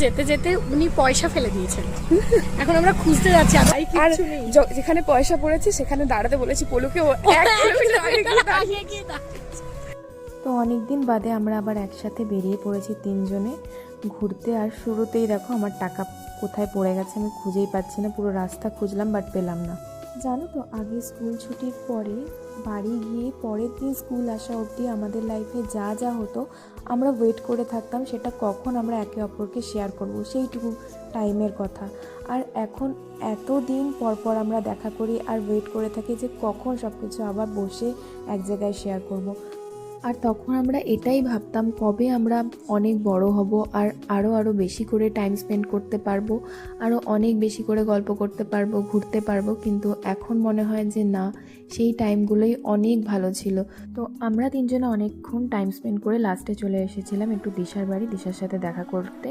যেতে যেতে উনি পয়সা ফেলে দিয়েছেন। এখন আমরা খুঁজতে যাচ্ছি, আর যেখানে পয়সা পড়েছে সেখানে দাঁড়াতে বলেছি পলুকে, ও 1 কিলোমিটার আগে গিয়ে দাঁড়িয়ে। তো অনেক দিন বাদে আমরা আবার একসাথে বেরিয়ে পড়েছি তিনজনে ঘুরতে। আর শুরুতেই দেখো আমার টাকা কোথায় পড়ে গেছে আমি খুঁজেই পাচ্ছি না, পুরো রাস্তা খুঁজলাম বাট পেলাম না। জানো তো, আগে স্কুল ছুটির পরে বাড়ি গিয়ে পরের দিন স্কুল আসা অবধি আমাদের লাইফে যা যা হতো আমরা ওয়েট করে থাকতাম সেটা কখন আমরা একে অপরকে শেয়ার করব, সেইটুকু টাইমের কথা। আর এখন এত দিন পর পর আমরা দেখা করি আর ওয়েট করে থাকি যে কখন সব কিছু আবার বসে এক জায়গায় শেয়ার করব। আর তখন আমরা এটাই ভাবতাম কবে আমরা অনেক বড় হব আর আরও বেশি করে টাইম স্পেন্ড করতে পারবো, আরও অনেক বেশি করে গল্প করতে পারবো, ঘুরতে পারবো। কিন্তু এখন মনে হয় যে না, সেই টাইমগুলোই অনেক ভালো ছিল। তো আমরা তিনজনে অনেকক্ষণ টাইম স্পেন্ড করে লাস্টে চলে এসেছিলাম একটু দিশার বাড়ি, দিশার সাথে দেখা করতে।